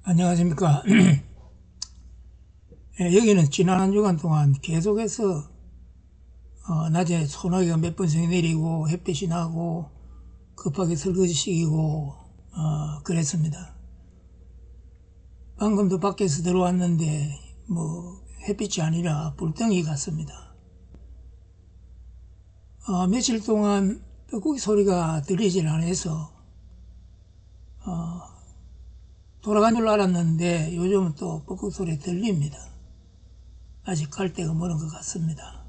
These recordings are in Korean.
안녕하십니까. 예, 여기는 지난 한 주간 동안 계속해서 낮에 소나기가 몇 번씩 내리고 햇빛이 나고 급하게 설거지 시키고 그랬습니다. 방금도 밖에서 들어왔는데 뭐 햇빛이 아니라 불덩이 같습니다. 며칠 동안 뻐꾸기 소리가 들리질 않아서 돌아간 줄 알았는데 요즘은 또 뻐꾸기 소리 들립니다. 아직 갈 데가 멀은 것 같습니다.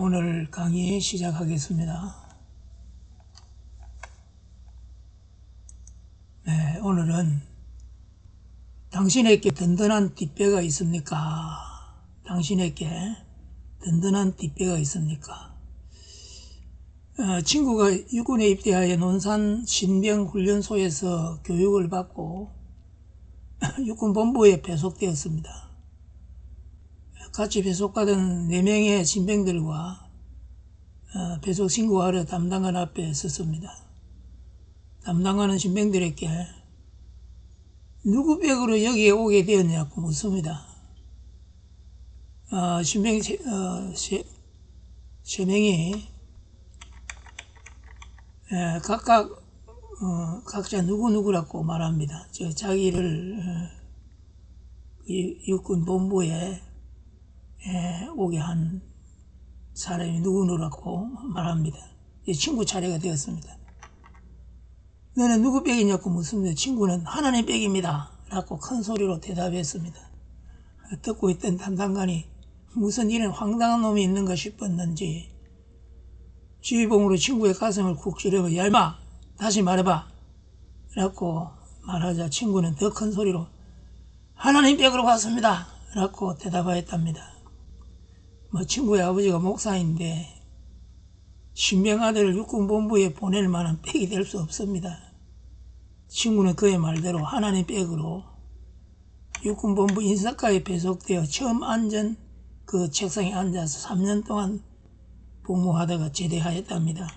오늘 강의 시작하겠습니다. 오늘은 당신에게 든든한 뒷배가 있습니까? 당신에게 든든한 뒷배가 있습니까? 친구가 육군에 입대하여 논산 신병훈련소에서 교육을 받고 육군본부에 배속되었습니다. 같이 배속받은 4명의 신병들과 배속 신고하러 담당관 앞에 섰습니다. 담당관은 신병들에게 누구 백으로 여기에 오게 되었냐고 묻습니다. 신병 세 명이 각자 누구누구라고 말합니다. 자기를 육군 본부에 오게 한 사람이 누구누구라고 말합니다. 친구 차례가 되었습니다. 너는 누구 백이냐고 묻습니다. 친구는 하나님 백입니다 라고 큰 소리로 대답했습니다. 듣고 있던 담당관이 무슨 이런 황당한 놈이 있는가 싶었는지 지휘봉으로 친구의 가슴을 쿡 찌르고 야 임마 다시 말해봐 라고 말하자 친구는 더 큰 소리로 하나님 백으로 왔습니다 라고 대답하였답니다. 친구의 아버지가 목사인데 신병 아들을 육군본부에 보낼 만한 백이 될 수 없습니다. 친구는 그의 말대로 하나님 백으로 육군본부 인사과에 배속되어 처음 앉은 그 책상에 앉아서 3년 동안 복무하다가 제대하였답니다.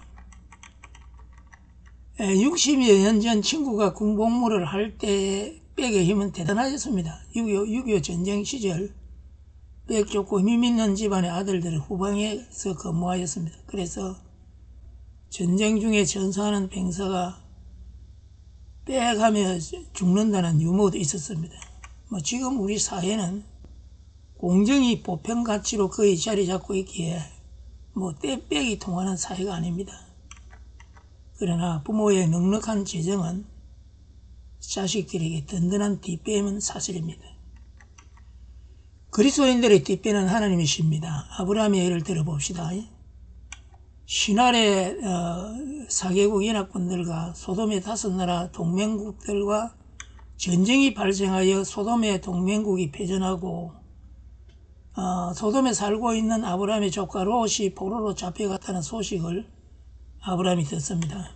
60여 년 전 친구가 군복무를 할 때 백의 힘은 대단하였습니다. 6.25 전쟁 시절 백 좋고 힘 있는 집안의 아들들은 후방에서 근무하였습니다. 그래서 전쟁 중에 전사하는 병사가 빽하며 죽는다는 유머도 있었습니다. 지금 우리 사회는 공정이 보편 가치로 거의 자리 잡고 있기에 떼빽이 통하는 사회가 아닙니다. 그러나 부모의 넉넉한 재정은 자식들에게 든든한 뒷배임은 사실입니다. 그리스도인들의 뒷배는 하나님이십니다. 아브라함의 예를 들어봅시다. 신할의 4개국 연합군들과 소돔의 5나라 동맹국들과 전쟁이 발생하여 소돔의 동맹국이 패전하고 소돔에 살고 있는 아브라함의 조카 롯이 포로로 잡혀갔다는 소식을 아브라함이 듣습니다.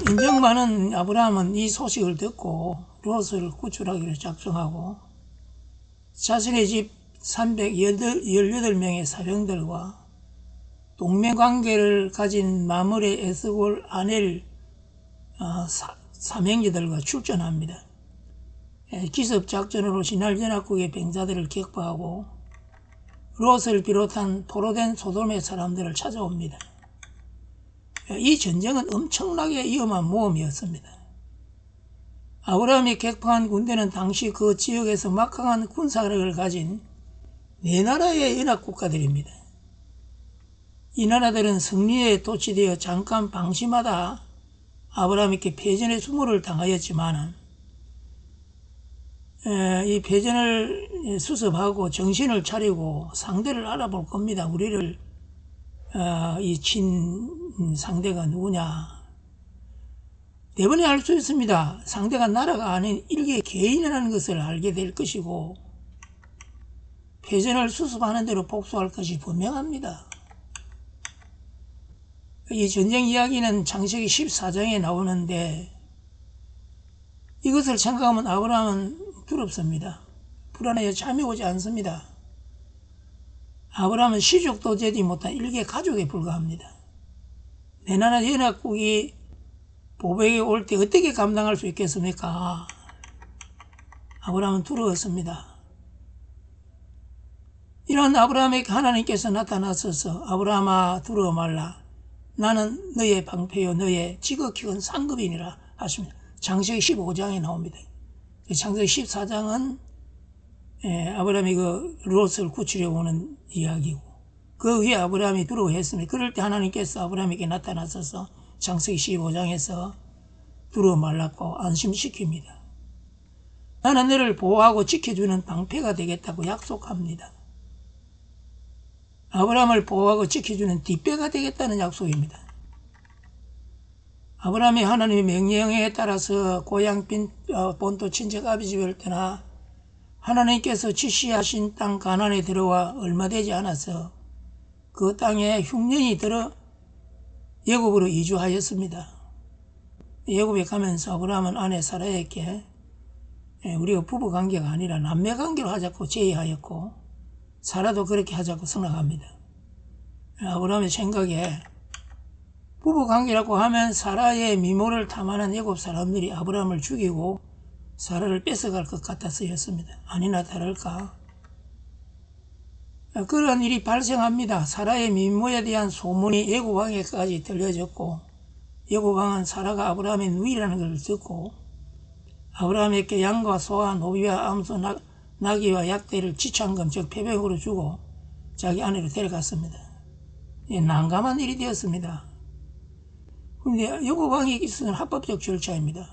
인정 많은 아브라함은 이 소식을 듣고 롯을 구출하기로 작정하고 자신의 집 318명의 사병들과 동맹관계를 가진 마므레 에스골 아넬 삼형제들과 출전합니다. 기습작전으로 신할 연합국의 병사들을 격파하고 롯을 비롯한 포로된 소돔의 사람들을 찾아옵니다. 이 전쟁은 엄청나게 위험한 모험이었습니다. 아브라함이 격파한 군대는 당시 그 지역에서 막강한 군사력을 가진 4나라의 연합국가들입니다. 이 나라들은 승리에 도취되어 잠깐 방심하다 아브라함에게 패전의 수모를 당하였지만 이 패전을 수습하고 정신을 차리고 상대를 알아볼 겁니다. 우리를 이 친 상대가 누구냐. 대번에 알 수 있습니다. 상대가 나라가 아닌 일개 개인이라는 것을 알게 될 것이고 패전을 수습하는 대로 복수할 것이 분명합니다. 이 전쟁 이야기는 창세기 14장에 나오는데 이것을 생각하면 아브라함은 두렵습니다. 불안하여 잠이 오지 않습니다. 아브라함은 시족도 되지 못한 일개 가족에 불과합니다. 4나라 연합국이 보복이 올 때 어떻게 감당할 수 있겠습니까? 아브라함은 두려웠습니다. 이런 아브라함에게 하나님께서 나타나셔서 아브라함아 두려워 말라. 나는 너의 방패요 너의 지극히 큰 상급이니라 하십니다. 창세기 15장에 나옵니다. 창세기 14장은 아브라함이 그 롯을 구치려고 오는 이야기고 그 위에 아브라함이 두려워했습니다. 그럴 때 하나님께서 아브라함에게 나타나셔서 창세기 15장에서 두려워 말라고 안심시킵니다. 나는 너를 보호하고 지켜주는 방패가 되겠다고 약속합니다. 아브라함을 보호하고 지켜주는 뒷배가 되겠다는 약속입니다. 아브라함이 하나님의 명령에 따라서 고향 본토 친척 아비 집을 떠나 하나님께서 지시하신 땅 가나안에 들어와 얼마 되지 않아서 그 땅에 흉년이 들어 애굽으로 이주하였습니다. 애굽에 가면서 아브라함은 아내 사라에게 우리가 부부관계가 아니라 남매관계로 하자고 제의하였고 사라도 그렇게 하자고 선언합니다. 아브라함의 생각에 부부관계라고 하면 사라의 미모를 탐하는 애굽 사람들이 아브라함을 죽이고 사라를 뺏어갈 것 같아서였습니다. 아니나 다를까 그런 일이 발생합니다. 사라의 미모에 대한 소문이 애굽 왕에까지 들려졌고 애굽 왕은 사라가 아브라함의 누이라는 걸 듣고 아브라함에게 양과 소와 노비와 암소 나귀와 약대를 지참금 즉 패백으로 주고 자기 아내로 데려갔습니다. 난감한 일이 되었습니다. 그런데 애굽 왕이 있어서는 합법적 절차입니다.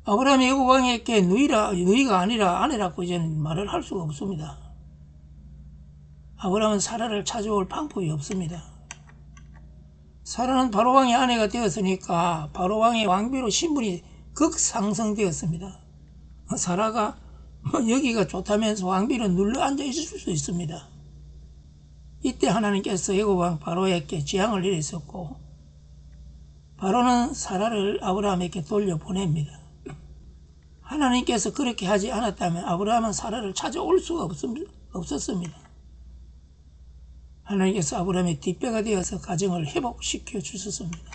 아브라함이 애굽 왕에게 누이가 아니라 아내라고 이제는 말을 할 수가 없습니다. 아브라함은 사라를 찾아올 방법이 없습니다. 사라는 바로왕의 아내가 되었으니까 바로왕의 왕비로 신분이 극상승되었습니다. 사라가 여기가 좋다면서 왕비로 눌러 앉아 있을 수 있습니다. 이때 하나님께서 애굽왕 바로에게 재앙을 내리셨고 바로는 사라를 아브라함에게 돌려보냅니다. 하나님께서 그렇게 하지 않았다면 아브라함은 사라를 찾아올 수가 없었습니다. 하나님께서 아브라함의 뒷배가 되어서 가정을 회복시켜 주셨습니다.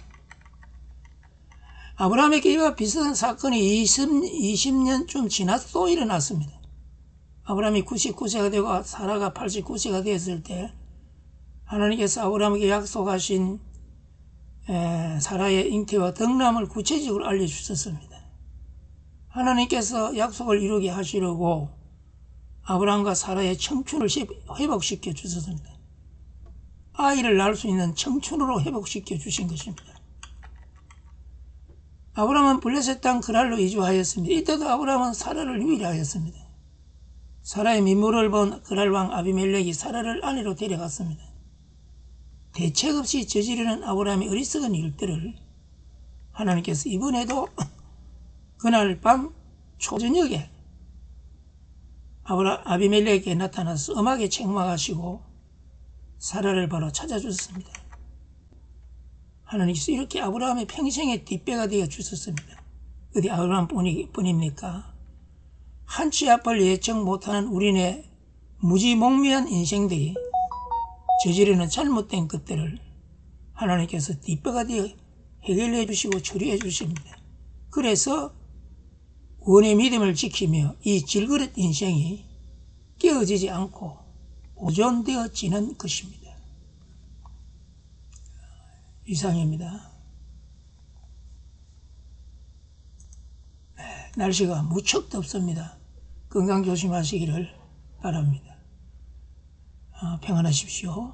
아브라함에게 이와 비슷한 사건이 20년쯤 지나서 또 일어났습니다. 아브라함이 99세가 되고 사라가 89세가 되었을 때 하나님께서 아브라함에게 약속하신 사라의 잉태와 덕남을 구체적으로 알려주셨습니다. 하나님께서 약속을 이루게 하시려고 아브라함과 사라의 청춘을 회복시켜 주셨습니다. 아이를 낳을 수 있는 청춘으로 회복시켜 주신 것입니다. 아브라함은 블레셋 땅 그랄로 이주하였습니다. 이때도 아브라함은 사라를 유일하였습니다. 사라의 미모를 본 그랄 왕 아비멜렉이 사라를 아내로 데려갔습니다. 대책 없이 저지르는 아브라함의 어리석은 일들을 하나님께서 이번에도 그날 밤 초저녁에 아비멜렉에게 나타나서 엄하게 책망하시고 사라를 바로 찾아주셨습니다. 하나님께서 이렇게 아브라함의 평생의 뒷배가 되어 주셨습니다. 어디 아브라함뿐입니까? 한치 앞을 예측 못하는 우리네 무지몽매한 인생들이 저지르는 잘못된 것들을 하나님께서 뒷배가 되어 해결해 주시고 처리해 주십니다. 그래서 원의 믿음을 지키며 이 질그릇 인생이 깨어지지 않고 보존되어지는 것입니다. 이상입니다. 날씨가 무척 덥습니다. 건강 조심하시기를 바랍니다. 평안하십시오.